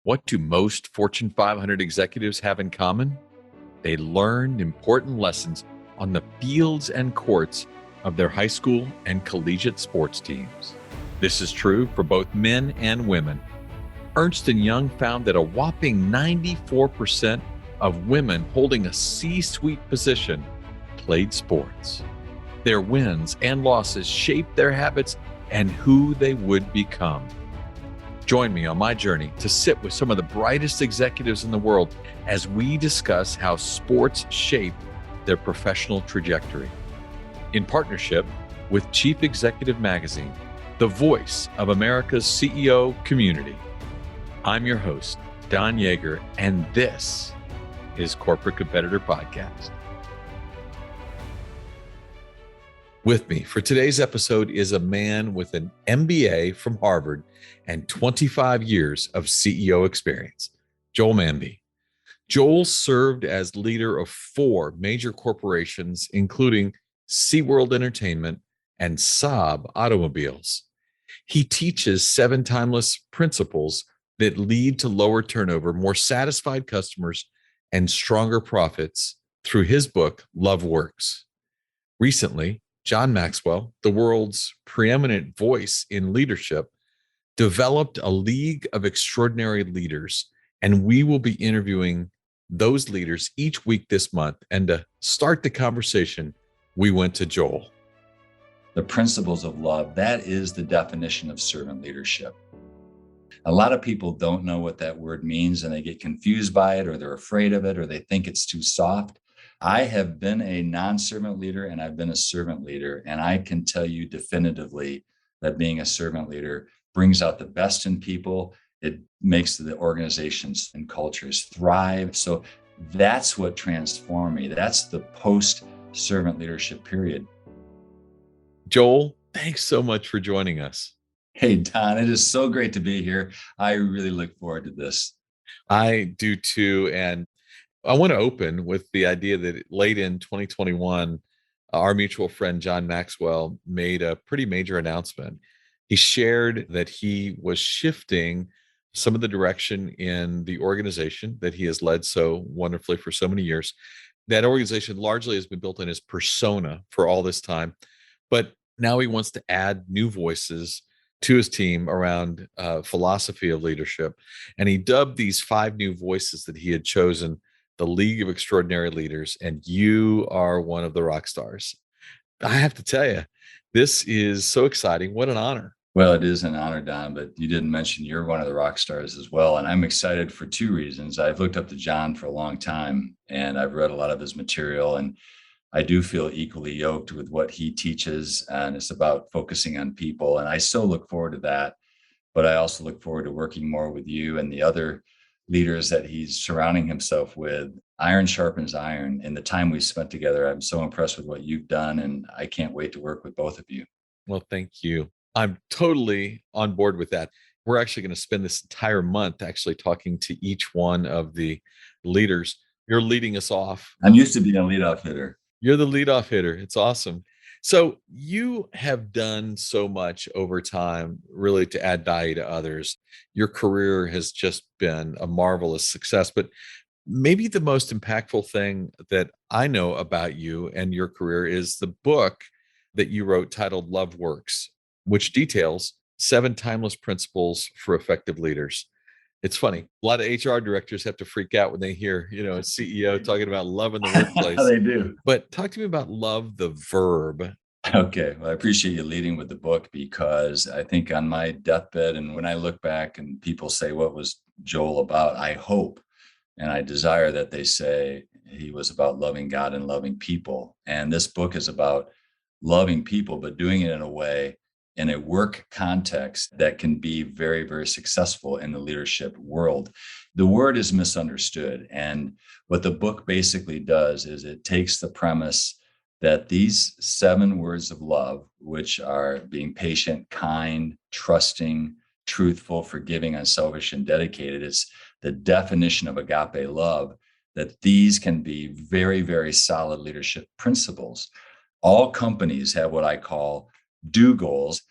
What do most Fortune 500 executives have in common? They learned important lessons on the fields and courts of their high school and collegiate sports teams. This is true for both men and women. Ernst & Young found that a whopping 94% of women holding a C-suite position played sports. Their wins and losses shaped their habits and who they would become. Join me on my journey to sit with some of the brightest executives in the world as we discuss how sports shape their professional trajectory. In partnership with Chief Executive Magazine, the voice of America's CEO community, I'm your host, Don Yeager, and this is Corporate Competitor Podcast. With me for today's episode is a man with an MBA from Harvard and 25 years of CEO experience, Joel Manby. Joel served as leader of 4 major corporations, including SeaWorld Entertainment and Saab Automobiles. He teaches 7 timeless principles that lead to lower turnover, more satisfied customers, and stronger profits through his book, Love Works. Recently, John Maxwell, the world's preeminent voice in leadership, developed a league of extraordinary leaders, and we will be interviewing those leaders each week this month. And to start the conversation, we went to Joel. The principles of love, that is the definition of servant leadership. A lot of people don't know what that word means, and they get confused by it, or they're afraid of it, or they think it's too soft. I have been a non-servant leader and I've been a servant leader, and I can tell you definitively that being a servant leader brings out the best in people. It makes the organizations and cultures thrive. So that's what transformed me. That's the post-servant leadership period. Joel, thanks so much for joining us. Hey, Don, it is so great to be here. I really look forward to this. I do too. And I want to open with the idea that late in 2021, our mutual friend, John Maxwell, made a pretty major announcement. He shared that he was shifting some of the direction in the organization that he has led so wonderfully for so many years. That organization largely has been built on his persona for all this time, but now he wants to add new voices to his team around philosophy of leadership. And he dubbed these 5 new voices that he had chosen the League of Extraordinary Leaders, and you are one of the rock stars. I have to tell you, this is so exciting. What an honor. Well, it is an honor, Don, but you didn't mention you're one of the rock stars as well. And I'm excited for 2 reasons. I've looked up to John for a long time, and I've read a lot of his material, and I do feel equally yoked with what he teaches, and it's about focusing on people. And I so look forward to that, but I also look forward to working more with you and the other leaders that he's surrounding himself with. Iron sharpens iron. In the time we spent together, I'm so impressed with what you've done, and I can't wait to work with both of you. Well, thank you. I'm totally on board with that. We're actually going to spend this entire month actually talking to each one of the leaders. You're leading us off. I'm used to being a leadoff hitter. You're the leadoff hitter. It's awesome. So you have done so much over time, really, to add value to others. Your career has just been a marvelous success, but maybe the most impactful thing that I know about you and your career is the book that you wrote titled Love Works, which details 7 timeless principles for effective leaders. It's funny. A lot of HR directors have to freak out when they hear, a CEO talking about love in the workplace. They do. But talk to me about love, the verb. Okay. Well, I appreciate you leading with the book, because I think on my deathbed, and when I look back and people say, what was Joel about? I hope and I desire that they say he was about loving God and loving people. And this book is about loving people, but doing it in a way, in a work context, that can be very, very successful in the leadership world. The word is misunderstood. And what the book basically does is it takes the premise that these 7 words of love, which are being patient, kind, trusting, truthful, forgiving, unselfish, and dedicated, it's the definition of agape love, that these can be very, very solid leadership principles. All companies have what I call do goals.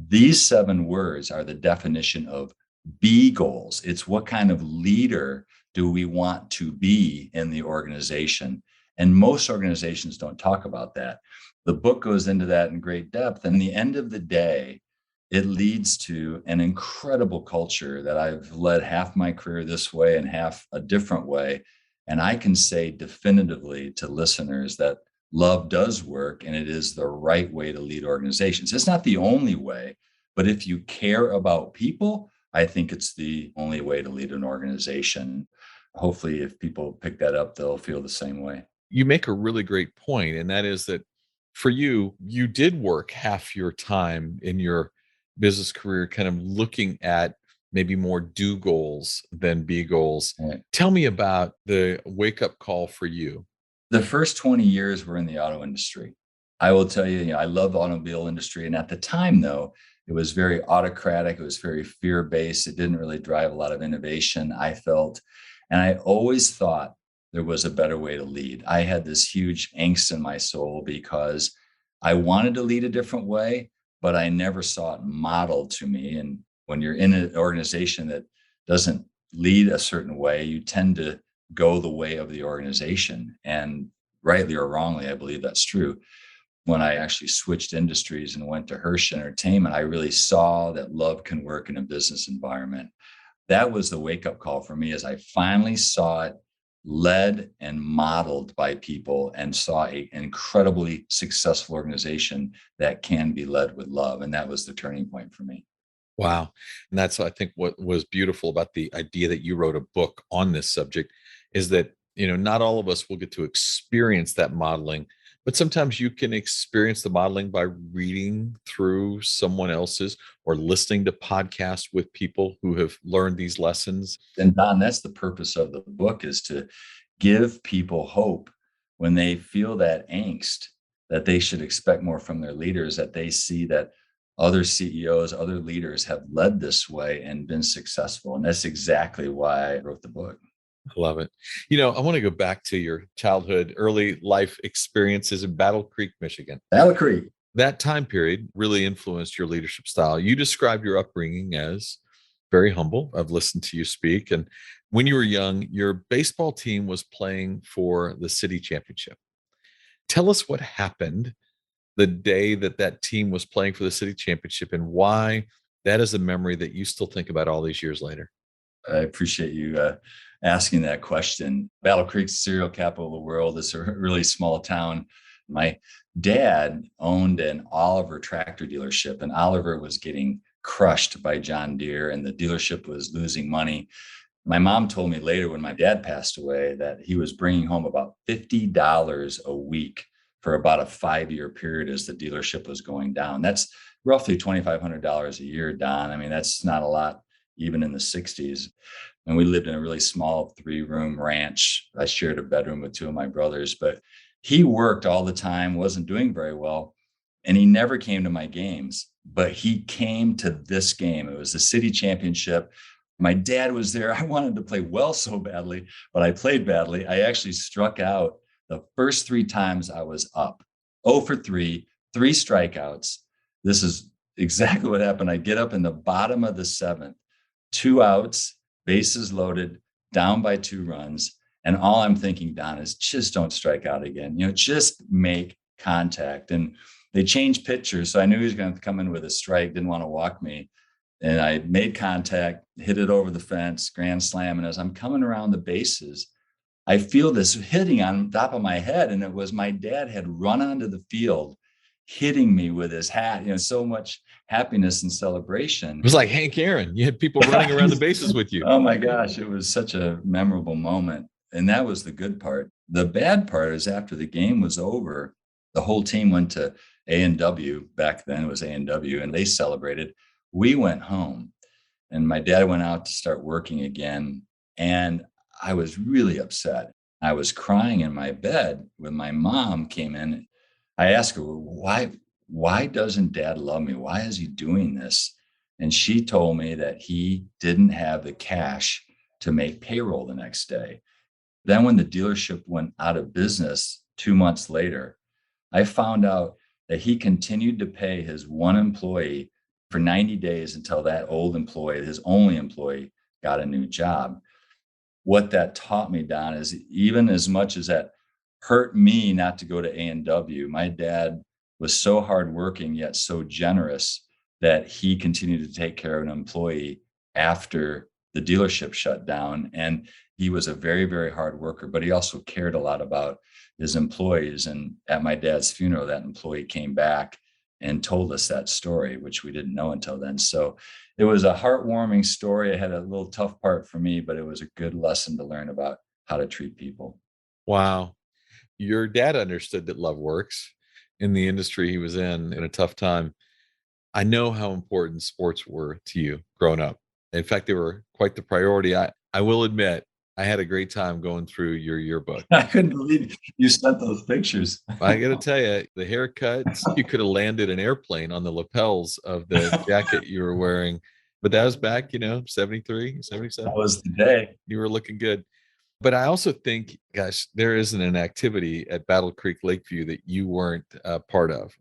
These 7 words are the definition of be goals. It's what kind of leader do we want to be in the organization? And most organizations don't talk about that. The book goes into that in great depth. And at the end of the day, it leads to an incredible culture that I've led half my career this way and half a different way. And I can say definitively to listeners that love does work and it is the right way to lead organizations. It's not the only way, but if you care about people, I think it's the only way to lead an organization. Hopefully, if people pick that up, they'll feel the same way. You make a really great point, and that is that for you, you did work half your time in your business career kind of looking at maybe more do goals than be goals. Right. Tell me about the wake up call for you. The first 20 years were in the auto industry. I will tell you, I love the automobile industry. And at the time, though, it was very autocratic. It was very fear based. It didn't really drive a lot of innovation, I felt. And I always thought there was a better way to lead. I had this huge angst in my soul because I wanted to lead a different way, but I never saw it modeled to me. And when you're in an organization that doesn't lead a certain way, you tend to go the way of the organization. And rightly or wrongly, I believe that's true. When I actually switched industries and went to Hirsch Entertainment, I really saw that love can work in a business environment. That was the wake up call for me as I finally saw it led and modeled by people and saw an incredibly successful organization that can be led with love. And that was the turning point for me. Wow. And that's, I think, what was beautiful about the idea that you wrote a book on this subject is that, not all of us will get to experience that modeling, but sometimes you can experience the modeling by reading through someone else's or listening to podcasts with people who have learned these lessons. And Don, that's the purpose of the book, is to give people hope when they feel that angst, that they should expect more from their leaders, that they see that other CEOs, other leaders have led this way and been successful. And that's exactly why I wrote the book. I love it. I want to go back to your childhood, early life experiences in Battle Creek, Michigan. Battle Creek. That time period really influenced your leadership style. You described your upbringing as very humble. I've listened to you speak. And when you were young, your baseball team was playing for the city championship. Tell us what happened the day that that team was playing for the city championship and why that is a memory that you still think about all these years later. I appreciate you asking that question. Battle Creek's cereal capital of the world. It's a really small town. My dad owned an Oliver tractor dealership, and Oliver was getting crushed by John Deere, and the dealership was losing money. My mom told me later, when my dad passed away, that he was bringing home about $50 a week for about a 5-year period as the dealership was going down. That's roughly $2,500 a year, Don. I mean, that's not a lot, even in the 60s. And we lived in a really small 3-room ranch. I shared a bedroom with 2 of my brothers, but he worked all the time, wasn't doing very well. And he never came to my games, but he came to this game. It was the city championship. My dad was there. I wanted to play well so badly, but I played badly. I actually struck out the first 3 times I was up. 0 for 3, 3 strikeouts. This is exactly what happened. I get up in the bottom of the 7th, 2 outs, bases loaded, down by 2 runs. And all I'm thinking, Don, is just don't strike out again. Just make contact. And they changed pitchers. So I knew he was going to come in with a strike, didn't want to walk me. And I made contact, hit it over the fence, grand slam. And as I'm coming around the bases, I feel this hitting on top of my head. And it was my dad had run onto the field, hitting me with his hat, so much happiness and celebration. It was like Hank Aaron. You had people running around the bases with you. Oh my gosh, it was such a memorable moment. And that was the good part. The bad part is after the game was over, the whole team went to A&W. Back then it was A&W, and they celebrated. We went home, and my dad went out to start working again. And I was really upset. I was crying in my bed when my mom came in. I asked her, why doesn't dad love me? Why is he doing this? And she told me that he didn't have the cash to make payroll the next day. Then when the dealership went out of business 2 months later, I found out that he continued to pay his one employee for 90 days until that old employee, his only employee, got a new job. What that taught me, Don, is even as much as that hurt me not to go to A&W, my dad was so hardworking yet so generous that he continued to take care of an employee after the dealership shut down. And he was a very, very hard worker, but he also cared a lot about his employees. And at my dad's funeral, that employee came back and told us that story, which we didn't know until then. So it was a heartwarming story. It had a little tough part for me, but it was a good lesson to learn about how to treat people. Wow. Your dad understood that love works in the industry he was in a tough time. I know how important sports were to you growing up. In fact, they were quite the priority. I will admit, I had a great time going through your yearbook. I couldn't believe you sent those pictures. I got to tell you, the haircuts, you could have landed an airplane on the lapels of the jacket you were wearing. But that was back, 73, That 77. was the day. You were looking good. But I also think, gosh, there isn't an activity at Battle Creek Lakeview that you weren't a part of.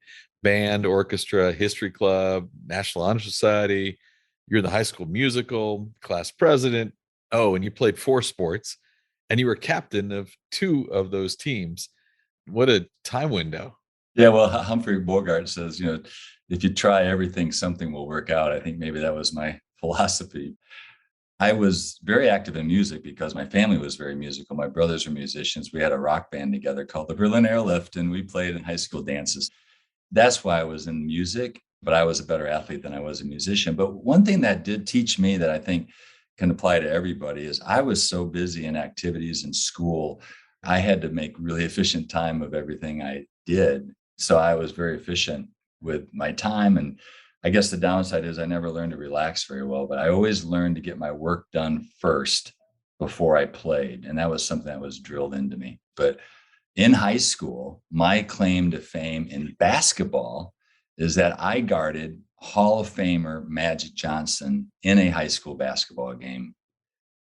Band, orchestra, history club, National Honor Society. You're in the high school musical, class president. Oh, and you played 4 sports, and you were captain of 2 of those teams. What a time window. Yeah, well, Humphrey Bogart says, if you try everything, something will work out. I think maybe that was my philosophy. I was very active in music because my family was very musical. My brothers were musicians. We had a rock band together called the Berlin Airlift, and we played in high school dances. That's why I was in music, but I was a better athlete than I was a musician. But one thing that did teach me that I think can apply to everybody is I was so busy in activities in school. I had to make really efficient time of everything I did. So I was very efficient with my time. And I guess the downside is I never learned to relax very well, but I always learned to get my work done first before I played. And that was something that was drilled into me. But in high school, my claim to fame in basketball is that I guarded Hall of Famer Magic Johnson in a high school basketball game,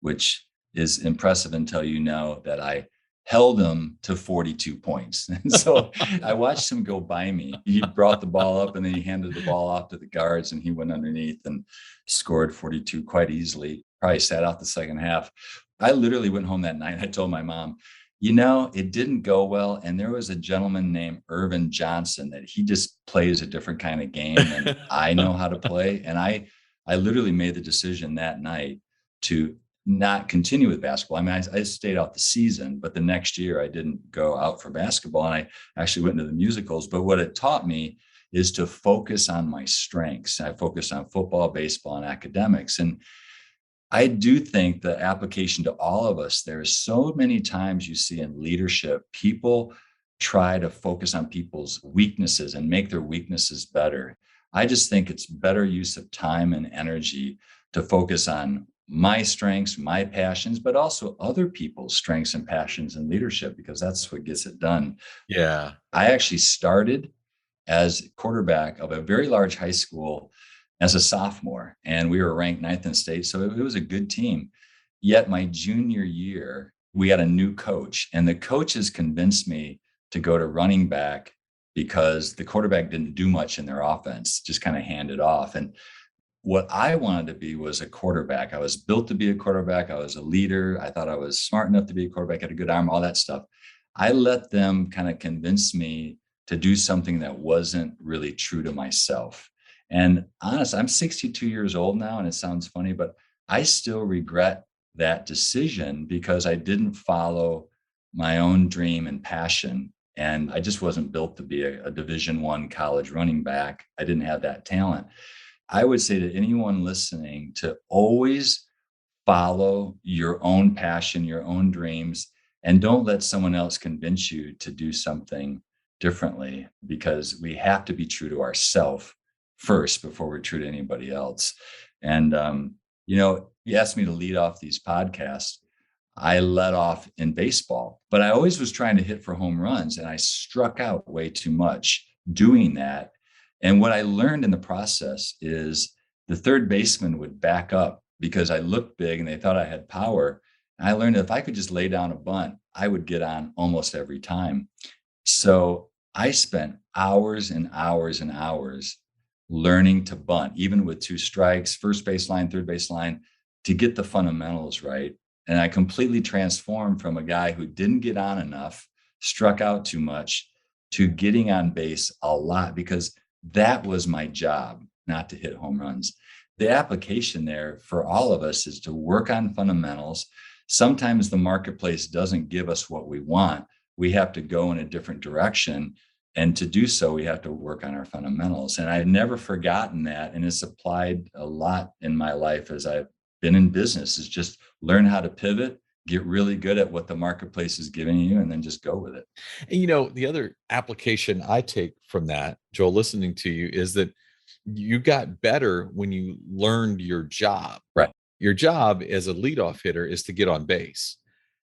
which is impressive until you know that I held him to 42 points. And so I watched him go by me. He brought the ball up and then he handed the ball off to the guards and he went underneath and scored 42 quite easily. Probably sat out the second half. I literally went home that night. I told my mom, it didn't go well. And there was a gentleman named Irvin Johnson that he just plays a different kind of game than I know how to play. And I literally made the decision that night to not continue with basketball. I mean, I stayed out the season, but the next year I didn't go out for basketball and I actually went into the musicals. But what it taught me is to focus on my strengths. I focused on football, baseball, and academics. And I do think the application to all of us, there's so many times you see in leadership, people try to focus on people's weaknesses and make their weaknesses better. I just think it's better use of time and energy to focus on my strengths, my passions, but also other people's strengths and passions in leadership, because that's what gets it done. Yeah. I actually started as quarterback of a very large high school as a sophomore, and we were ranked 9th in state. So it was a good team. Yet my junior year, we had a new coach, and the coaches convinced me to go to running back because the quarterback didn't do much in their offense, just kind of hand it off. And what I wanted to be was a quarterback. I was built to be a quarterback. I was a leader. I thought I was smart enough to be a quarterback, had a good arm, all that stuff. I let them kind of convince me to do something that wasn't really true to myself. And honestly, I'm 62 years old now, and it sounds funny, but I still regret that decision because I didn't follow my own dream and passion. And I just wasn't built to be a Division I college running back. I didn't have that talent. I would say to anyone listening to always follow your own passion, your own dreams, and don't let someone else convince you to do something differently, because we have to be true to ourselves first before we're true to anybody else. And, you asked me to lead off these podcasts. I led off in baseball, but I always was trying to hit for home runs, and I struck out way too much doing that. And what I learned in the process is the third baseman would back up because I looked big and they thought I had power. And I learned that if I could just lay down a bunt, I would get on almost every time. So I spent hours and hours and hours learning to bunt, even with two strikes, first baseline, third baseline, to get the fundamentals right. And I completely transformed from a guy who didn't get on enough, struck out too much, to getting on base a lot, because that was my job, not to hit home runs. The application there for all of us is to work on fundamentals. Sometimes the marketplace doesn't give us what we want. We have to go in a different direction. And to do so, we have to work on our fundamentals. And I've never forgotten that. And it's applied a lot in my life as I've been in business, is just learn how to pivot, get really good at what the marketplace is giving you, and then just go with it. And the other application I take from that, Joel, listening to you, is that you got better when you learned your job. Right. Your job as a leadoff hitter is to get on base.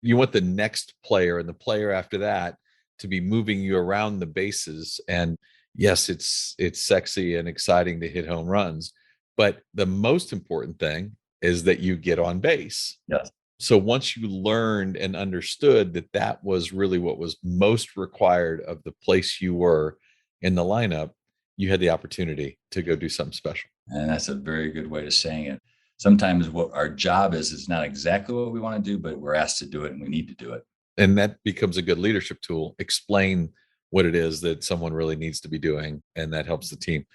You want the next player and the player after that to be moving you around the bases. And yes, it's sexy and exciting to hit home runs, but the most important thing is that you get on base. Yes. So once you learned and understood that that was really what was most required of the place you were in the lineup, you had the opportunity to go do something special. And that's a very good way of saying it. Sometimes what our job is not exactly what we want to do, but we're asked to do it and we need to do it. And that becomes a good leadership tool. Explain what it is that someone really needs to be doing, and that helps the team.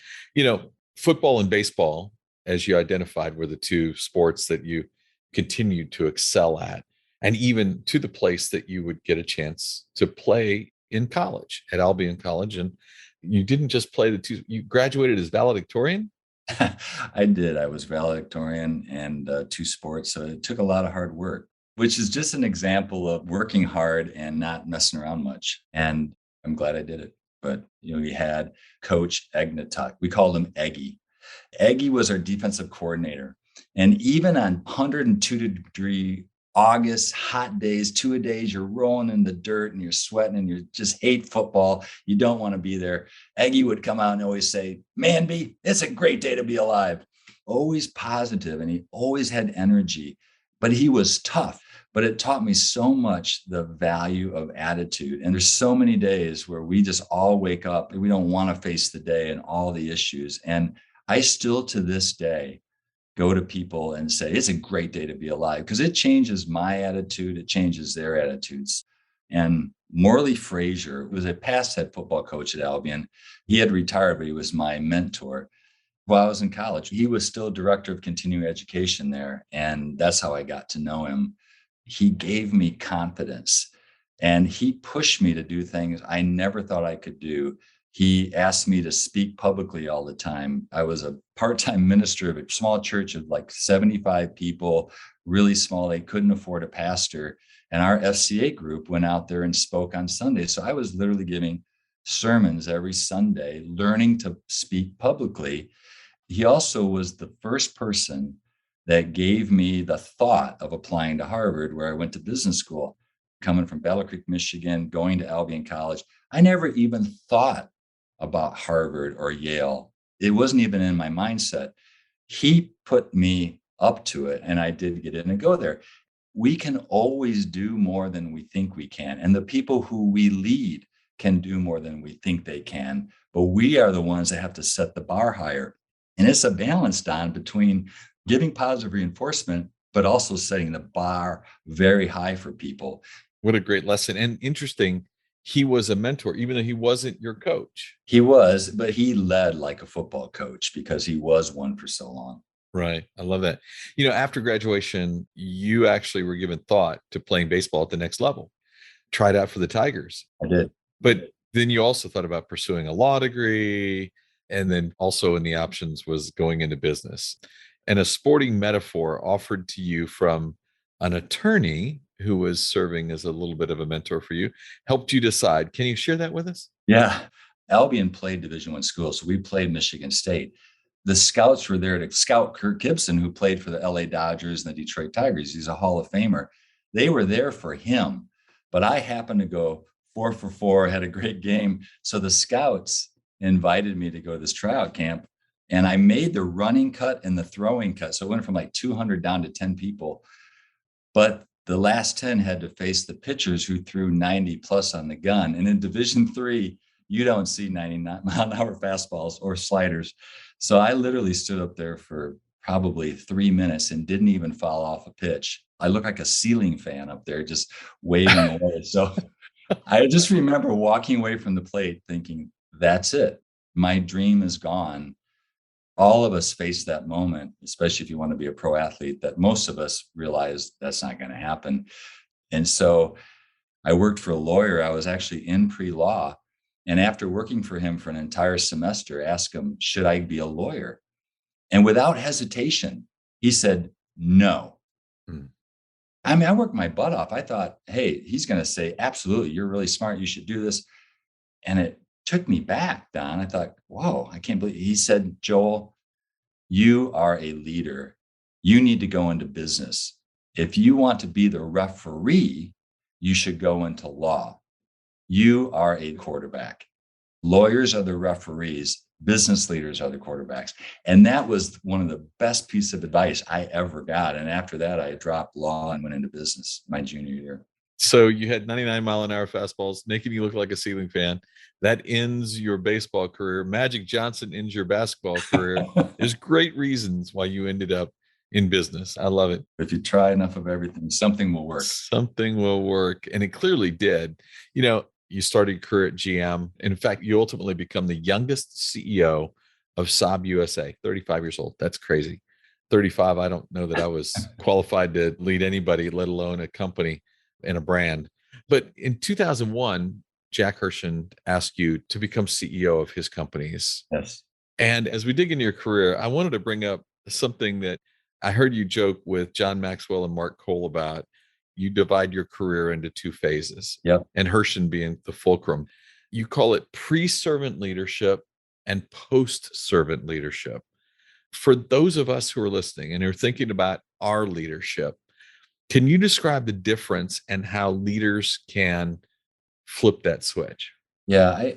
Football and baseball, as you identified, were the two sports that you continued to excel at, and even to the place that you would get a chance to play in college at Albion College. And you didn't just play the two, you graduated as valedictorian. I did. I was valedictorian and two sports. So it took a lot of hard work, which is just an example of working hard and not messing around much. And I'm glad I did it. But, we had Coach Egnatuk. We called him Eggy. Eggy was our defensive coordinator. And even on 102-degree August, hot days, 2-a-days, you're rolling in the dirt and you're sweating and you just hate football. You don't want to be there. Eggy would come out and always say, "Manby, it's a great day to be alive." Always positive, and he always had energy, but he was tough. But it taught me so much, the value of attitude. And there's so many days where we just all wake up and we don't want to face the day and all the issues. And I still, to this day, go to people and say, "It's a great day to be alive," because it changes my attitude. It changes their attitudes. And Morley Frazier was a past head football coach at Albion. He had retired, but he was my mentor. While I was in college, he was still director of continuing education there. And that's how I got to know him. He gave me confidence and he pushed me to do things I never thought I could do. He asked me to speak publicly all the time. I was a part-time minister of a small church of like 75 people, really small. They couldn't afford a pastor. And our FCA group went out there and spoke on Sunday. So I was literally giving sermons every Sunday, learning to speak publicly. He also was the first person that gave me the thought of applying to Harvard, where I went to business school. Coming from Battle Creek, Michigan, going to Albion College, I never even thought about Harvard or Yale. It wasn't even in my mindset. He put me up to it, and I did get in and go there. We can always do more than we think we can. And the people who we lead can do more than we think they can. But we are the ones that have to set the bar higher. And it's a balance, Don, between giving positive reinforcement, but also setting the bar very high for people. What a great lesson. And interesting, he was a mentor, even though he wasn't your coach. He was, but he led like a football coach because he was one for so long. Right. I love that. After graduation, you actually were given thought to playing baseball at the next level. Tried out for the Tigers. I did. But then you also thought about pursuing a law degree. And then also in the options was going into business. And a sporting metaphor offered to you from an attorney who was serving as a little bit of a mentor for you helped you decide. Can you share that with us? Yeah. Albion played Division I schools. So we played Michigan State. The scouts were there to scout Kirk Gibson, who played for the LA Dodgers and the Detroit Tigers. He's a Hall of Famer. They were there for him, but I happened to go 4 for 4, had a great game. So the scouts invited me to go to this tryout camp, and I made the running cut and the throwing cut. So it went from like 200 down to 10 people. But the last 10 had to face the pitchers who threw 90 plus on the gun. And in Division III, you don't see 99-mile-an-hour fastballs or sliders. So I literally stood up there for probably 3 minutes and didn't even fall off a pitch. I look like a ceiling fan up there, just waving away. So I just remember walking away from the plate thinking, that's it. My dream is gone. All of us face that moment, especially if you want to be a pro athlete, that most of us realize that's not going to happen. And so I worked for a lawyer. I was actually in pre-law. And after working for him for an entire semester, asked him, should I be a lawyer? And without hesitation, he said, no. Mm. I mean, I worked my butt off. I thought, hey, he's going to say, absolutely, you're really smart. You should do this. And it took me back, Don. I thought, whoa, I can't believe he said, Joel, you are a leader. You need to go into business. If you want to be the referee, you should go into law. You are a quarterback. Lawyers are the referees. Business leaders are the quarterbacks. And that was one of the best pieces of advice I ever got. And after that, I dropped law and went into business my junior year. So you had 99-mile-an-hour fastballs, making you look like a ceiling fan. That ends your baseball career. Magic Johnson ends your basketball career. There's great reasons why you ended up in business. I love it. If you try enough of everything, something will work. Something will work. And it clearly did. You know, you started your career at GM. In fact, you ultimately become the youngest CEO of Saab USA, 35 years old. That's crazy. 35, I don't know that I was qualified to lead anybody, let alone a company and a brand. But in 2001, Jack Hershon asked you to become CEO of his companies. Yes. And as we dig into your career, I wanted to bring up something that I heard you joke with John Maxwell and Mark Cole about. You divide your career into two phases, Yep. and Hershon being the fulcrum. You call it pre-servant leadership and post-servant leadership. For those of us who are listening and are thinking about our leadership, can you describe the difference and how leaders can flip that switch? Yeah.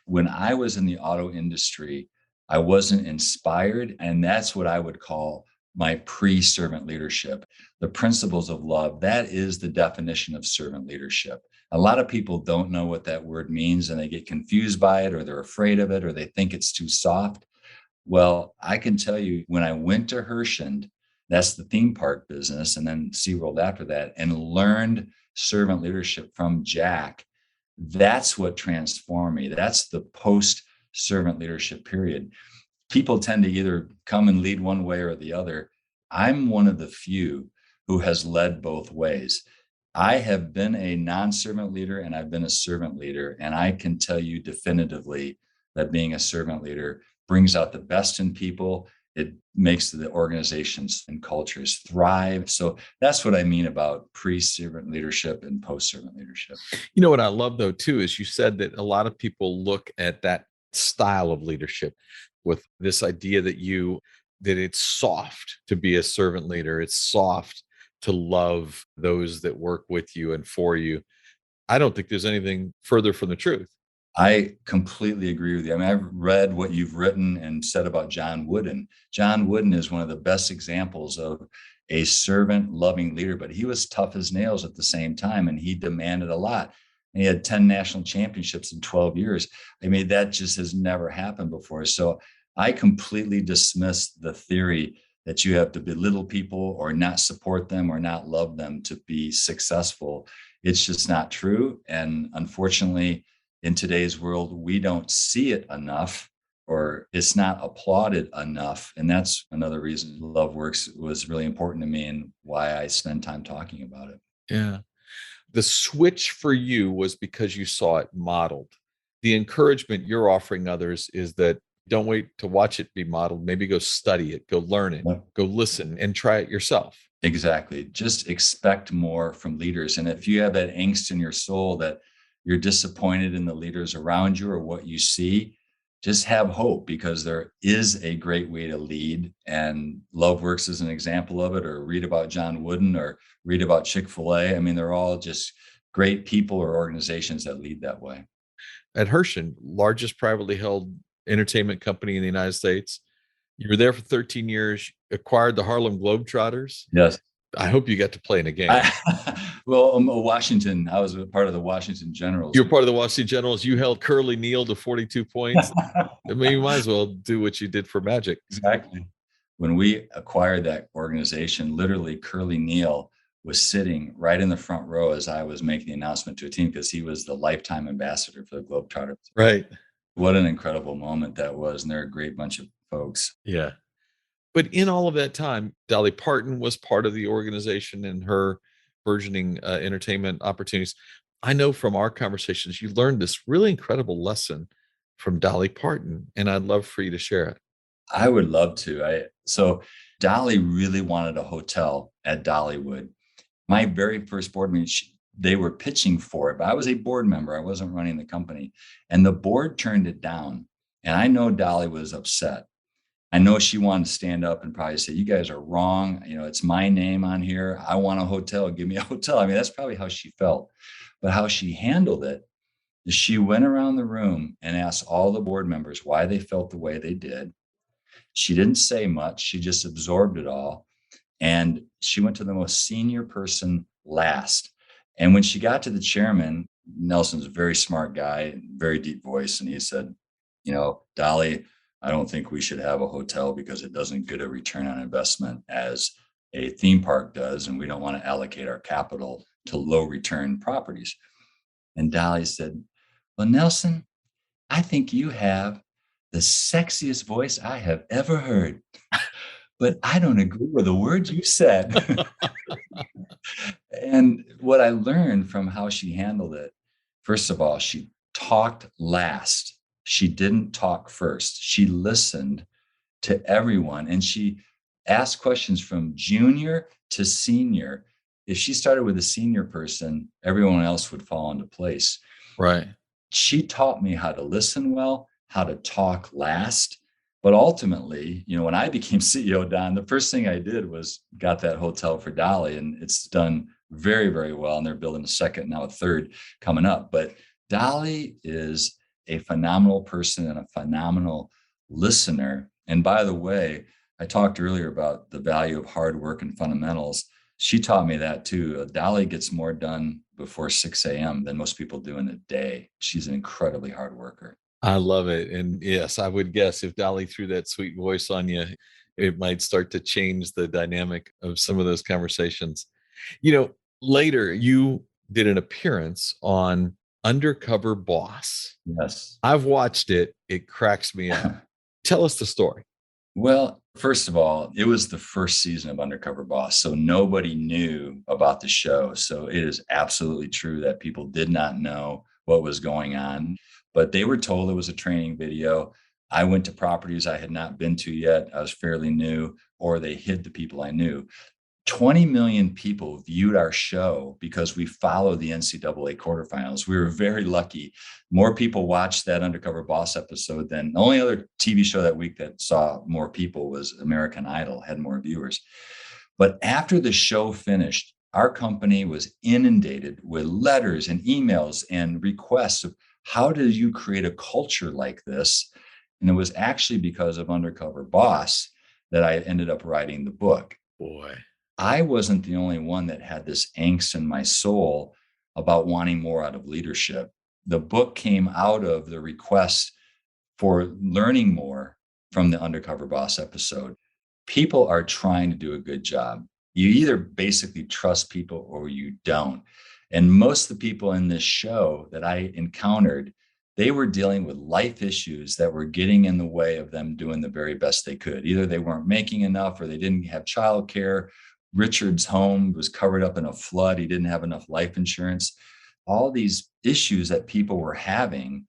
When I was in the auto industry, I wasn't inspired. And that's what I would call my pre-servant leadership. The principles of love, that is the definition of servant leadership. A lot of people don't know what that word means and they get confused by it, or they're afraid of it, or they think it's too soft. Well, I can tell you when I went to Hershon, that's the theme park business, and then SeaWorld after that, and learned servant leadership from Jack, that's what transformed me. That's the post servant leadership period. People tend to either come and lead one way or the other. I'm one of the few who has led both ways. I have been a non-servant leader and I've been a servant leader. And I can tell you definitively that being a servant leader brings out the best in people. It makes the organizations and cultures thrive. So that's what I mean about pre-servant leadership and post-servant leadership. You know what I love though too is you said that a lot of people look at that style of leadership with this idea that it's soft to be a servant leader. It's soft to love those that work with you and for you. I don't think there's anything further from the truth. I completely agree with you. I mean, I've read what you've written and said about John Wooden. John Wooden is one of the best examples of a servant loving leader, but he was tough as nails at the same time and he demanded a lot. And he had 10 national championships in 12 years. I mean, that just has never happened before. So I completely dismiss the theory that you have to belittle people or not support them or not love them to be successful. It's just not true. And unfortunately, in today's world, we don't see it enough, or it's not applauded enough. And that's another reason Love Works was really important to me and why I spend time talking about it. Yeah. The switch for you was because you saw it modeled. The encouragement you're offering others is that don't wait to watch it be modeled. Maybe go study it, go learn it, Yeah. go listen and try it yourself. Exactly. Just expect more from leaders. And if you have that angst in your soul that you're disappointed in the leaders around you or what you see, just have hope because there is a great way to lead. And LoveWorks is an example of it, or read about John Wooden or read about Chick-fil-A. I mean, they're all just great people or organizations that lead that way. At Hershon, largest privately held entertainment company in the United States. You were there for 13 years, acquired the Harlem Globetrotters. Yes. I hope you got to play in a game. Well, Washington, I was a part of the Washington Generals. You're part of the Washington Generals. You held Curly Neal to 42 points. I mean, you might as well do what you did for Magic. Exactly. When we acquired that organization, literally Curly Neal was sitting right in the front row as I was making the announcement to a team because he was the lifetime ambassador for the Globetrotters. Right. What an incredible moment that was. And they're a great bunch of folks. Yeah. But in all of that time, Dolly Parton was part of the organization and her burgeoning entertainment opportunities. I know from our conversations, you learned this really incredible lesson from Dolly Parton, and I'd love for you to share it. I would love to. So Dolly really wanted a hotel at Dollywood. My very first board meeting, they were pitching for it, but I was a board member. I wasn't running the company. And the board turned it down. And I know Dolly was upset. I know she wanted to stand up and probably say, you guys are wrong. It's my name on here. I want a hotel. Give me a hotel. I mean, that's probably how she felt. But how she handled it is she went around the room and asked all the board members why they felt the way they did. She didn't say much. She just absorbed it all. And she went to the most senior person last. And when she got to the chairman, Nelson's a very smart guy, very deep voice. And he said, Dolly, I don't think we should have a hotel because it doesn't get a return on investment as a theme park does. And we don't want to allocate our capital to low return properties. And Dolly said, well, Nelson, I think you have the sexiest voice I have ever heard. But I don't agree with a word you said. And what I learned from how she handled it, first of all, she talked last. She didn't talk first. She listened to everyone and she asked questions from junior to senior. If she started with a senior person, everyone else would fall into place. Right. She taught me how to listen well, how to talk last. But ultimately, when I became CEO, Don, the first thing I did was got that hotel for Dolly, and it's done very, very well. And they're building a second, now a third coming up. But Dolly is a phenomenal person and a phenomenal listener. And by the way, I talked earlier about the value of hard work and fundamentals. She taught me that too. Dolly gets more done before 6 a.m. than most people do in a day. She's an incredibly hard worker. I love it. And yes, I would guess if Dolly threw that sweet voice on you, it might start to change the dynamic of some of those conversations. Later you did an appearance on Undercover Boss. Yes. I've watched it. It cracks me up. Tell us the story. Well, first of all, it was the first season of Undercover Boss, so nobody knew about the show. So it is absolutely true that people did not know what was going on, but they were told it was a training video. I went to properties I had not been to yet. I was fairly new, or they hid the people I knew. 20 million people viewed our show because we followed the NCAA quarterfinals. We were very lucky. More people watched that Undercover Boss episode than the only other TV show that week that saw more people was American Idol, had more viewers. But after the show finished, our company was inundated with letters and emails and requests of how did you create a culture like this? And it was actually because of Undercover Boss that I ended up writing the book. Boy. I wasn't the only one that had this angst in my soul about wanting more out of leadership. The book came out of the request for learning more from the Undercover Boss episode. People are trying to do a good job. You either basically trust people or you don't. And most of the people in this show that I encountered, they were dealing with life issues that were getting in the way of them doing the very best they could. Either they weren't making enough or they didn't have childcare. Richard's home was covered up in a flood. He didn't have enough life insurance. All these issues that people were having,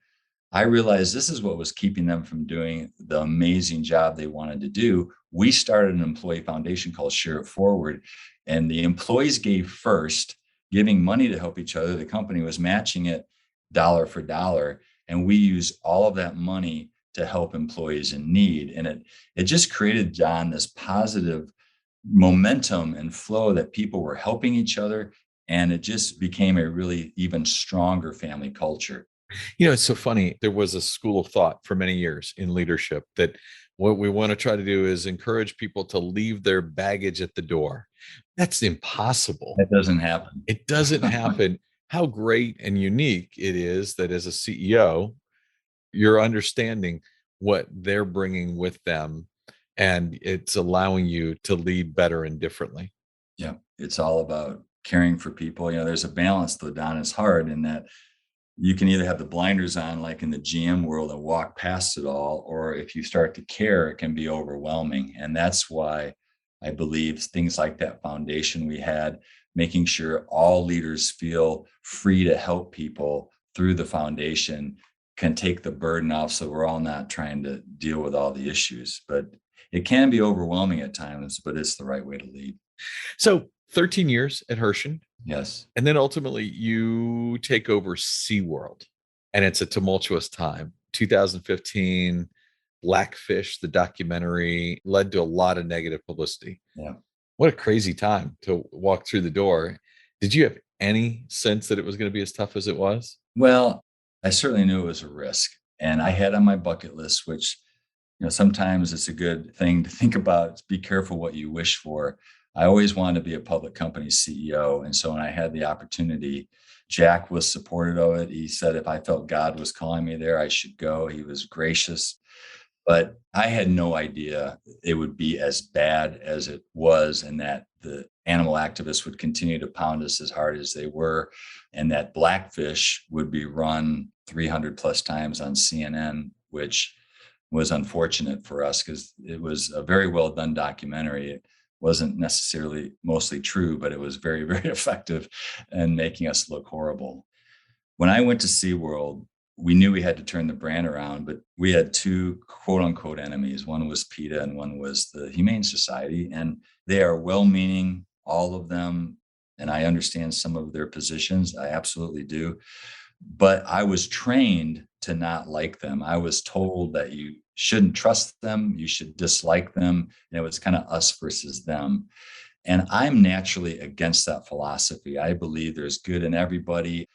I realized this is what was keeping them from doing the amazing job they wanted to do. We started an employee foundation called Share It Forward, and the employees gave first, giving money to help each other. The company was matching it dollar for dollar, and we used all of that money to help employees in need. And it just created, John, this positive momentum and flow that people were helping each other. And it just became a really even stronger family culture. It's so funny. There was a school of thought for many years in leadership that What we want to try to do is encourage people to leave their baggage at the door. That's impossible. That doesn't happen. It doesn't happen. How great and unique it is that as a CEO, you're understanding what they're bringing with them, and it's allowing you to lead better and differently. Yeah. It's all about caring for people. There's a balance though, Don. It's hard in that you can either have the blinders on, like in the GM world, and walk past it all, or if you start to care, it can be overwhelming. And that's why I believe things like that foundation we had, making sure all leaders feel free to help people through the foundation, can take the burden off so we're all not trying to deal with all the issues. But it can be overwhelming at times, but it's the right way to lead. So 13 years at Hershey, Yes. and then ultimately you take over SeaWorld, and it's a tumultuous time. 2015, Blackfish, the documentary, led to a lot of negative publicity. Yeah. What a crazy time to walk through the door. Did you have any sense that it was going to be as tough as it was? Well, I certainly knew it was a risk. And I had on my bucket list, which, sometimes it's a good thing to think about, be careful what you wish for. I always wanted to be a public company CEO. And so when I had the opportunity, Jack was supportive of it. He said if I felt God was calling me there, I should go. He was gracious. But I had no idea it would be as bad as it was, and that the animal activists would continue to pound us as hard as they were, and that Blackfish would be run 300 plus times on CNN, which was unfortunate for us because it was a very well done documentary. It wasn't necessarily mostly true, but it was very, very effective in making us look horrible. When I went to SeaWorld, we knew we had to turn the brand around, but we had two quote unquote enemies. One was PETA and one was the Humane Society. And they are well meaning, all of them. And I understand some of their positions. I absolutely do. But I was trained to not like them. I was told that you shouldn't trust them, you should dislike them. And it was kind of us versus them. And I'm naturally against that philosophy. I believe there's good in everybody.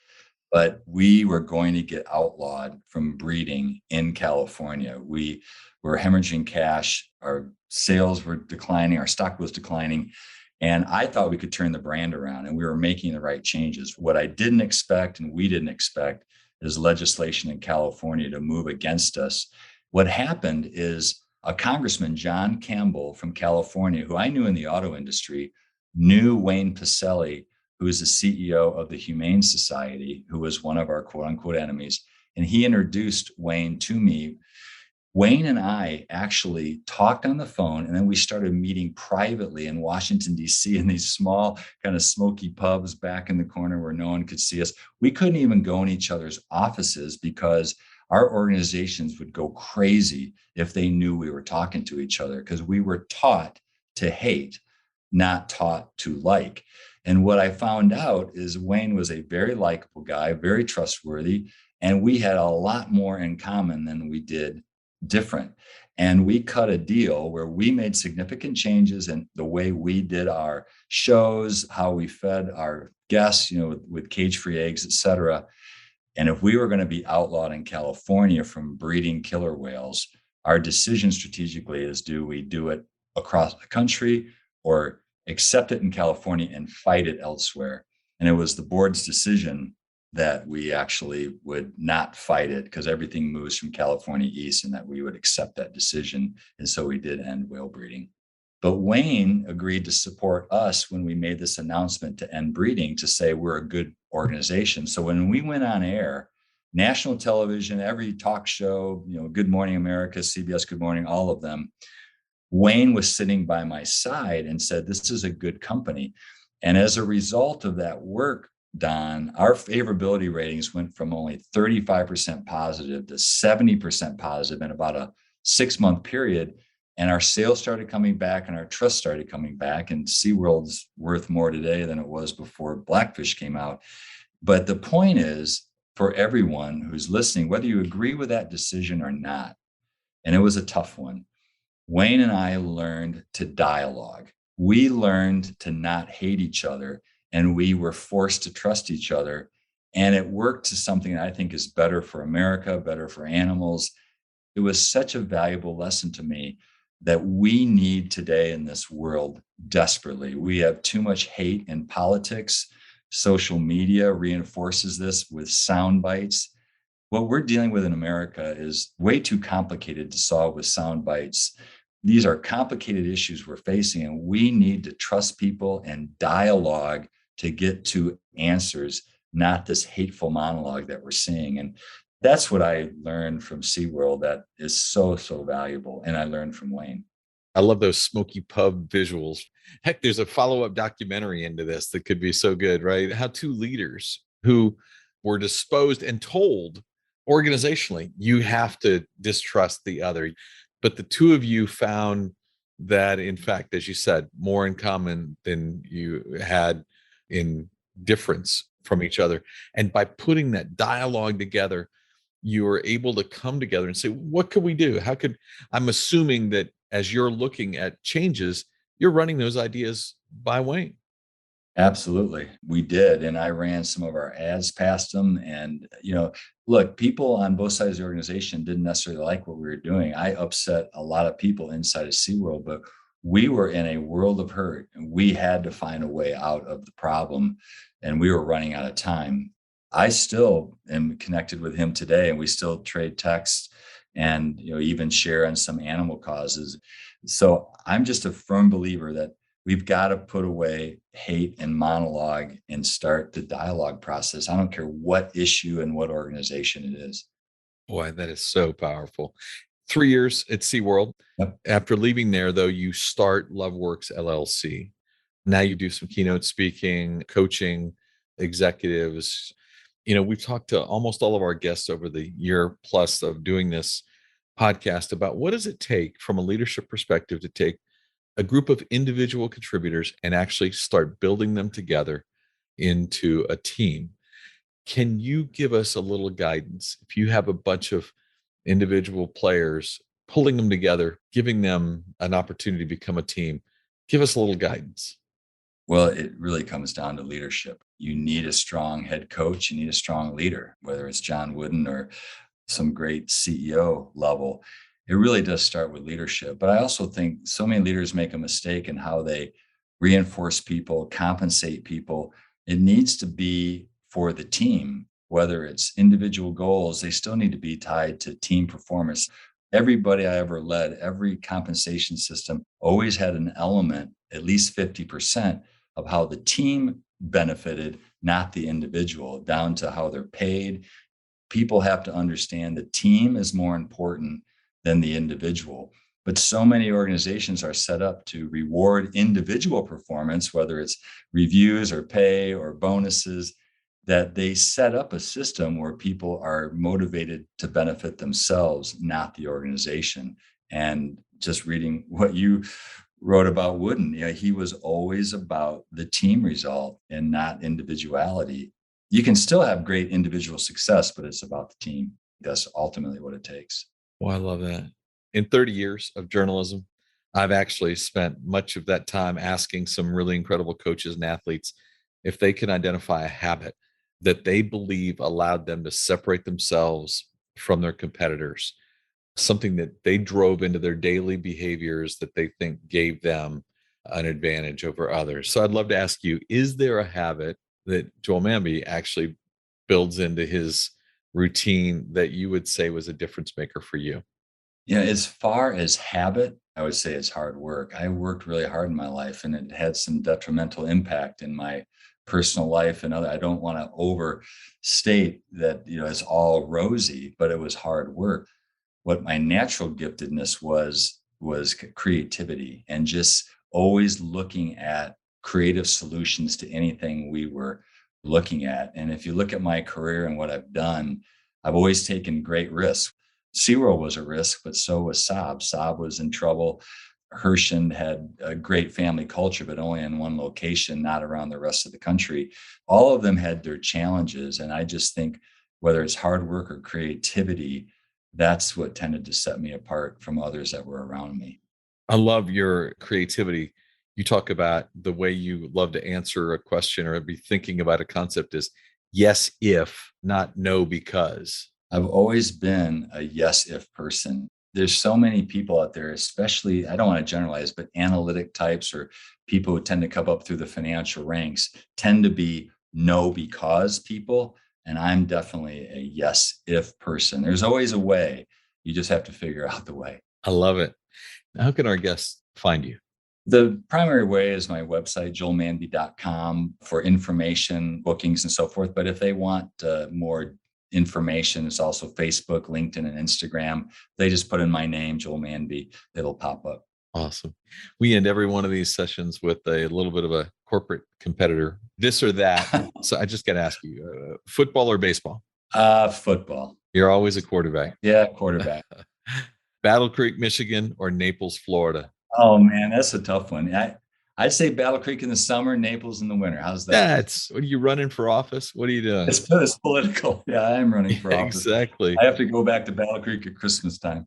But we were going to get outlawed from breeding in California. We were hemorrhaging cash. Our sales were declining. Our stock was declining. And I thought we could turn the brand around, and we were making the right changes. What I didn't expect, and we didn't expect, is legislation in California to move against us. What happened is a congressman, John Campbell from California, who I knew in the auto industry, knew Wayne Pacelli, who is the CEO of the Humane Society, who was one of our quote unquote enemies. And he introduced Wayne to me. Wayne and I actually talked on the phone, and then we started meeting privately in Washington, D.C. in these small kind of smoky pubs back in the corner where no one could see us. We couldn't even go in each other's offices because our organizations would go crazy if they knew we were talking to each other, because we were taught to hate, not taught to like. And what I found out is Wayne was a very likable guy, very trustworthy, and we had a lot more in common than we did different. And we cut a deal where we made significant changes in the way we did our shows, how we fed our guests, with cage-free eggs, et cetera. And if we were going to be outlawed in California from breeding killer whales, our decision strategically is, do we do it across the country or accept it in California and fight it elsewhere? And it was the board's decision that we actually would not fight it because everything moves from California east, and that we would accept that decision. And so we did end whale breeding. But Wayne agreed to support us when we made this announcement to end breeding, to say we're a good organization. So when we went on air, national television, every talk show, Good Morning America, CBS Good Morning, all of them, Wayne was sitting by my side and said, this is a good company. And as a result of that work, Don, our favorability ratings went from only 35% positive to 70% positive in about a 6-month period. And our sales started coming back and our trust started coming back. And SeaWorld's worth more today than it was before Blackfish came out. But the point is, for everyone who's listening, whether you agree with that decision or not, and it was a tough one, Wayne and I learned to dialogue. We learned to not hate each other, and we were forced to trust each other. And it worked to something that I think is better for America, better for animals. It was such a valuable lesson to me that we need today in this world desperately. We have too much hate in politics. Social media reinforces this with sound bites. What we're dealing with in America is way too complicated to solve with sound bites. These are complicated issues we're facing, and we need to trust people and dialogue to get to answers, not this hateful monologue that we're seeing. And that's what I learned from SeaWorld that is so, so valuable. And I learned from Wayne. I love those smoky pub visuals. Heck, there's a follow-up documentary into this that could be so good, right? How two leaders who were disposed and told organizationally, you have to distrust the other. But the two of you found that, in fact, as you said, more in common than you had in difference from each other. And by putting that dialogue together, you were able to come together and say, what could we do? How could, I'm assuming that as you're looking at changes, you're running those ideas by Wayne. Absolutely. We did. And I ran some of our ads past them. And, look, people on both sides of the organization didn't necessarily like what we were doing. I upset a lot of people inside of SeaWorld, but we were in a world of hurt and we had to find a way out of the problem. And we were running out of time. I still am connected with him today, and we still trade texts and even share on some animal causes. So I'm just a firm believer that we've got to put away hate and monologue and start the dialogue process. I don't care what issue and what organization it is. Boy, that is so powerful. 3 years at SeaWorld. Yep. After leaving there, though, you start LoveWorks LLC. Now you do some keynote speaking, coaching executives. We've talked to almost all of our guests over the year plus of doing this podcast about what does it take from a leadership perspective to take a group of individual contributors and actually start building them together into a team. Can you give us a little guidance? If you have a bunch of individual players, pulling them together, giving them an opportunity to become a team, give us a little guidance. Well, it really comes down to leadership. You need a strong head coach. You need a strong leader, whether it's John Wooden or some great CEO level. It really does start with leadership. But I also think so many leaders make a mistake in how they reinforce people, compensate people. It needs to be for the team, whether it's individual goals, they still need to be tied to team performance. Everybody I ever led, every compensation system always had an element, at least 50%, of how the team benefited, not the individual, down to how they're paid. People have to understand the team is more important than the individual. But so many organizations are set up to reward individual performance, whether it's reviews or pay or bonuses, that they set up a system where people are motivated to benefit themselves, not the organization. And just reading what you wrote about Wooden, he was always about the team result and not individuality. You can still have great individual success, but it's about the team. That's ultimately what it takes. Well, I love that. In 30 years of journalism, I've actually spent much of that time asking some really incredible coaches and athletes if they can identify a habit that they believe allowed them to separate themselves from their competitors, something that they drove into their daily behaviors that they think gave them an advantage over others. So I'd love to ask you, is there a habit that Joel Manby actually builds into his routine that you would say was a difference maker for you? As far as habit, I would say it's hard work. I worked really hard in my life, and it had some detrimental impact in my personal life and other. I don't want to overstate that, it's all rosy, but it was hard work. What my natural giftedness was creativity and just always looking at creative solutions to anything we were looking at. And if you look at my career and what I've done, I've always taken great risks. SeaWorld was a risk, but so was Saab. Saab was in trouble. Hershon had a great family culture, but only in one location, not around the rest of the country. All of them had their challenges. And I just think whether it's hard work or creativity, that's what tended to set me apart from others that were around me. I love your creativity. You talk about the way you love to answer a question or be thinking about a concept is yes, if, not no, because. I've always been a yes if person. There's so many people out there, especially, I don't want to generalize, but analytic types or people who tend to come up through the financial ranks tend to be no because people. And I'm definitely a yes if person. There's always a way. You just have to figure out the way. I love it. How can our guests find you? The primary way is my website, joelmanby.com, for information, bookings, and so forth. But if they want more information, it's also Facebook, LinkedIn, and Instagram. They just put in my name, Joel Manby, it'll pop up. Awesome. We end every one of these sessions with a little bit of a corporate competitor, this or that. So I just got to ask you, football or baseball? Football. You're always a quarterback. Yeah, quarterback. Battle Creek, Michigan, or Naples, Florida? Oh man, that's a tough one. I'd say Battle Creek in the summer, Naples in the winter. How's that? What are you running for office? What are you doing? It's political. Yeah, I am running for office. Exactly. I have to go back to Battle Creek at Christmas time.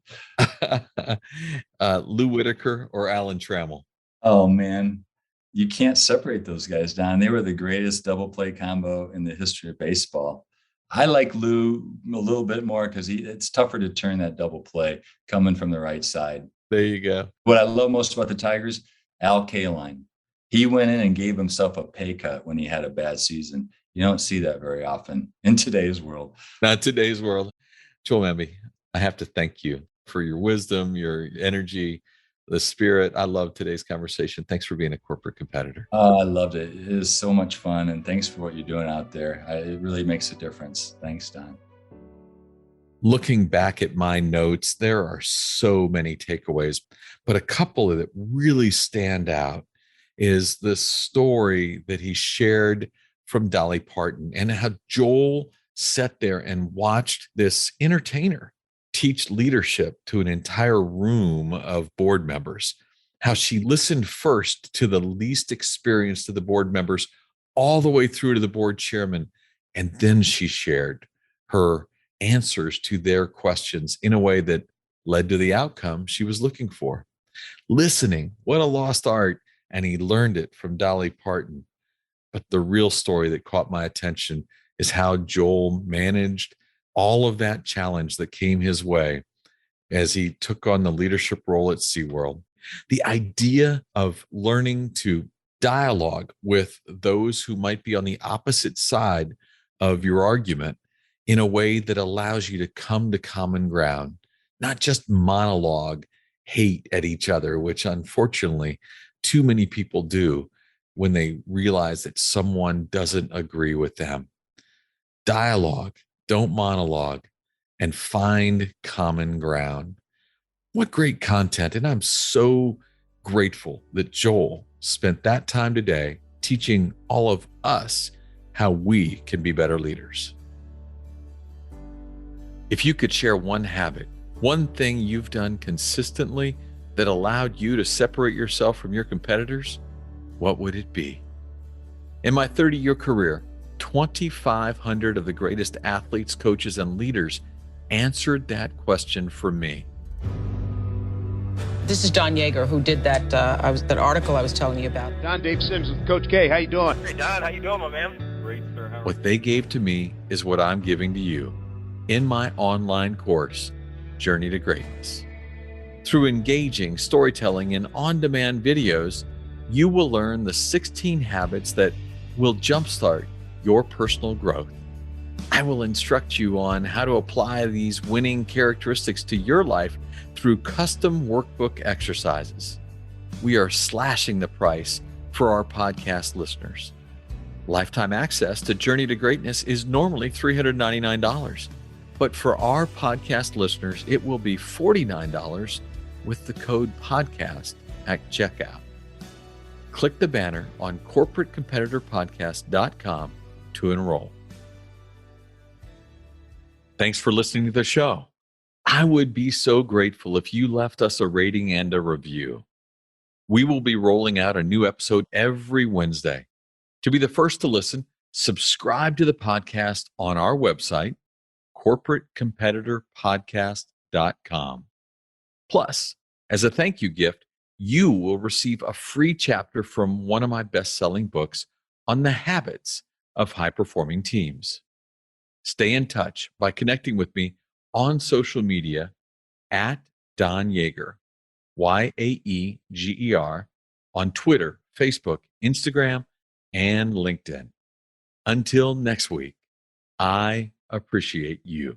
Lou Whitaker or Alan Trammell? Oh man, you can't separate those guys down. They were the greatest double play combo in the history of baseball. I like Lou a little bit more because it's tougher to turn that double play coming from the right side. There you go. What I love most about the Tigers, Al Kaline. He went in and gave himself a pay cut when he had a bad season. You don't see that very often in today's world. Not today's world. Joel Manby, I have to thank you for your wisdom, your energy, the spirit. I love today's conversation. Thanks for being a corporate competitor. I loved it. It is so much fun. And thanks for what you're doing out there. It really makes a difference. Thanks, Don. Looking back at my notes, there are so many takeaways, but a couple that really stand out is the story that he shared from Dolly Parton and how Joel sat there and watched this entertainer teach leadership to an entire room of board members, how she listened first to the least experienced of the board members all the way through to the board chairman, and then she shared her answers to their questions in a way that led to the outcome she was looking for. Listening, what a lost art. And he learned it from Dolly Parton. But the real story that caught my attention is how Joel managed all of that challenge that came his way as he took on the leadership role at SeaWorld. The idea of learning to dialogue with those who might be on the opposite side of your argument in a way that allows you to come to common ground, not just monologue hate at each other, which unfortunately too many people do when they realize that someone doesn't agree with them. Dialogue, don't monologue, and find common ground. What great content. And I'm so grateful that Joel spent that time today teaching all of us how we can be better leaders. If you could share one habit, one thing you've done consistently that allowed you to separate yourself from your competitors, what would it be? In my 30-year career, 2,500 of the greatest athletes, coaches, and leaders answered that question for me. This is Don Yeager, who did that that article I was telling you about. Don, Dave Sims with Coach K. How you doing? Hey, Don. How you doing, my man? Great, sir. What they gave to me is what I'm giving to you in my online course, Journey to Greatness. Through engaging storytelling and on-demand videos, you will learn the 16 habits that will jumpstart your personal growth. I will instruct you on how to apply these winning characteristics to your life through custom workbook exercises. We are slashing the price for our podcast listeners. Lifetime access to Journey to Greatness is normally $399, but for our podcast listeners, it will be $49 with the code podcast at checkout. Click the banner on corporatecompetitorpodcast.com to enroll. Thanks for listening to the show. I would be so grateful if you left us a rating and a review. We will be rolling out a new episode every Wednesday. To be the first to listen, subscribe to the podcast on our website, corporatecompetitorpodcast.com. Plus, as a thank you gift, you will receive a free chapter from one of my best-selling books on the habits of high-performing teams. Stay in touch by connecting with me on social media at Don Yeager, Yaeger, on Twitter, Facebook, Instagram, and LinkedIn. Until next week, I appreciate you.